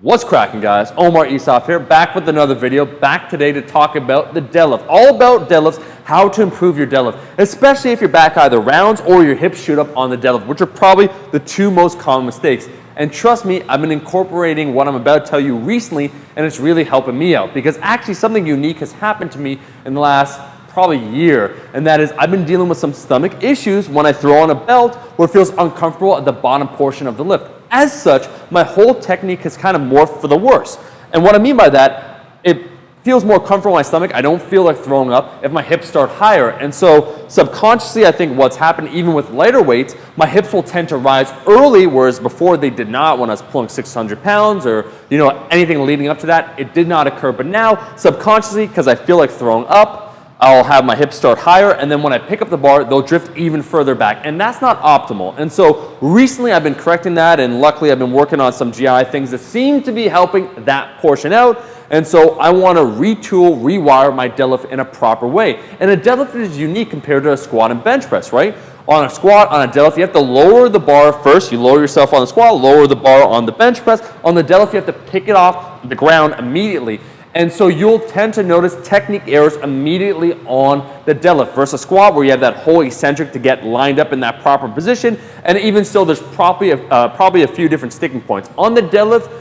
What's cracking, guys? Omar Isaf here, back with another video, back today to talk about the deadlift. All about deadlifts, how to improve your deadlift, especially if your back either rounds or your hips shoot up on the deadlift, which are probably the two most common mistakes. And trust me, I've been incorporating what I'm about to tell you recently, and it's really helping me out because actually something unique has happened to me in the last probably year, and that is I've been dealing with some stomach issues when I throw on a belt where it feels uncomfortable at the bottom portion of the lift. As such, my whole technique has kind of morphed for the worse. And what I mean by that, it feels more comfortable in my stomach. I don't feel like throwing up if my hips start higher. And so subconsciously, I think what's happened even with lighter weights, my hips will tend to rise early, whereas before they did not when I was pulling 600 pounds or anything leading up to that, it did not occur. But now subconsciously, because I feel like throwing up, I'll have my hips start higher, and then when I pick up the bar, they'll drift even further back, and that's not optimal. And so recently I've been correcting that, and luckily I've been working on some GI things that seem to be helping that portion out. And so I want to retool, rewire my deadlift in a proper way. And a deadlift is unique compared to a squat and bench press, right? On a squat, on a deadlift, you have to lower the bar first. You lower yourself on the squat, lower the bar on the bench press. On the deadlift, you have to pick it off the ground immediately. And so you'll tend to notice technique errors immediately on the deadlift versus squat where you have that whole eccentric to get lined up in that proper position. And even still, there's probably a few different sticking points. On the deadlift,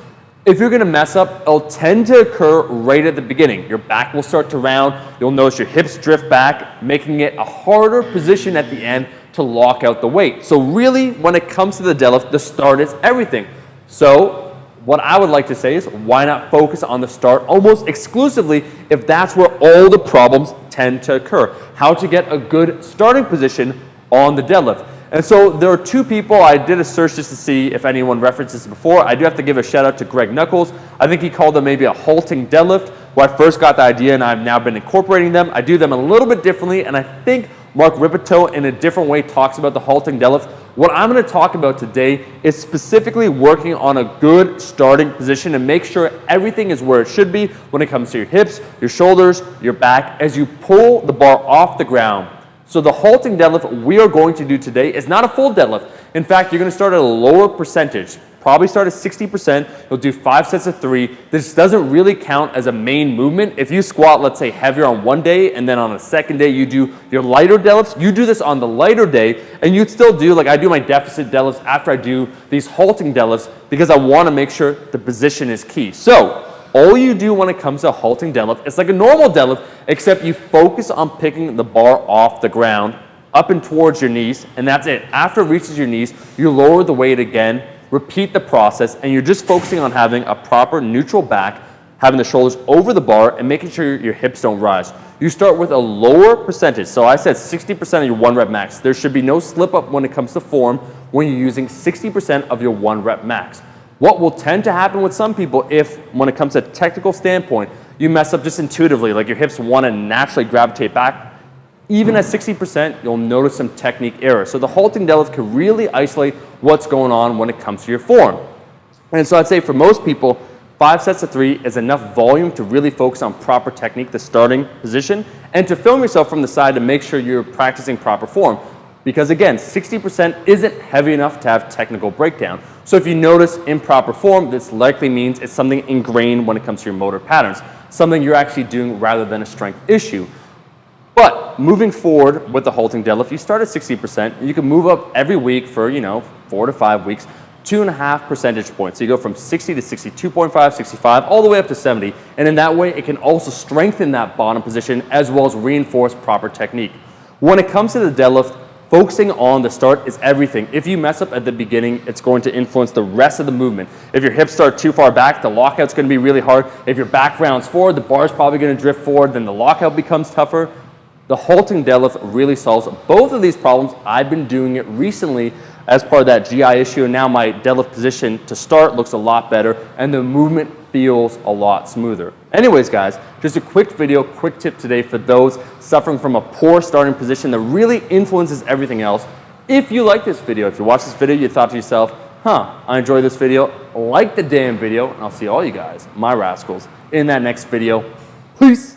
if you're going to mess up, it'll tend to occur right at the beginning. Your back will start to round. You'll notice your hips drift back, making it a harder position at the end to lock out the weight. So really, when it comes to the deadlift, the start is everything. So what I would like to say is, why not focus on the start almost exclusively if that's where all the problems tend to occur? How to get a good starting position on the deadlift. And so there are two people, I did a search just to see if anyone referenced this before. I do have to give a shout out to Greg Knuckles. I think he called them maybe a halting deadlift, where I first got the idea and I've now been incorporating them. I do them a little bit differently, and I think Mark Ripito in a different way talks about the halting deadlift. What I'm going to talk about today is specifically working on a good starting position and make sure everything is where it should be when it comes to your hips, your shoulders, your back as you pull the bar off the ground. So the halting deadlift we are going to do today is not a full deadlift. In fact, you're going to start at a lower percentage. Probably start at 60%. You'll do 5 sets of 3. This doesn't really count as a main movement. If you squat, let's say, heavier on one day, and then on a second day you do your lighter deadlifts, you do this on the lighter day, and you'd still do, like I do my deficit deadlifts after I do these halting deadlifts because I want to make sure the position is key. So all you do when it comes to a halting deadlift, it's like a normal deadlift, except you focus on picking the bar off the ground, up and towards your knees, and that's it. After it reaches your knees, you lower the weight again, repeat the process, and you're just focusing on having a proper neutral back, having the shoulders over the bar, and making sure your hips don't rise. You start with a lower percentage. So I said 60% of your 1 rep max. There should be no slip up when it comes to form when you're using 60% of your 1 rep max. What will tend to happen with some people if, when it comes to a technical standpoint, you mess up just intuitively, like your hips want to naturally gravitate back, even at 60%, you'll notice some technique errors. So the halting deadlift can really isolate what's going on when it comes to your form. And so I'd say for most people, 5 sets of 3 is enough volume to really focus on proper technique, the starting position, and to film yourself from the side to make sure you're practicing proper form. Because again, 60% isn't heavy enough to have technical breakdown. So if you notice improper form, this likely means it's something ingrained when it comes to your motor patterns, something you're actually doing rather than a strength issue. But moving forward with the halting deadlift, you start at 60%, and you can move up every week for 4 to 5 weeks, 2.5 percentage points. So you go from 60 to 62.5, 65, all the way up to 70. And in that way, it can also strengthen that bottom position as well as reinforce proper technique. When it comes to the deadlift, focusing on the start is everything. If you mess up at the beginning, it's going to influence the rest of the movement. If your hips start too far back, the lockout's going to be really hard. If your back rounds forward, the bar's probably going to drift forward, then the lockout becomes tougher. The halting deadlift really solves both of these problems. I've been doing it recently as part of that GI issue, and now my deadlift position to start looks a lot better, and the movement feels a lot smoother. Anyways, guys, just a quick video, quick tip today for those suffering from a poor starting position that really influences everything else. If you like this video, if you watch this video, you thought to yourself, I enjoyed this video, like the damn video, and I'll see all you guys, my rascals, in that next video. Peace.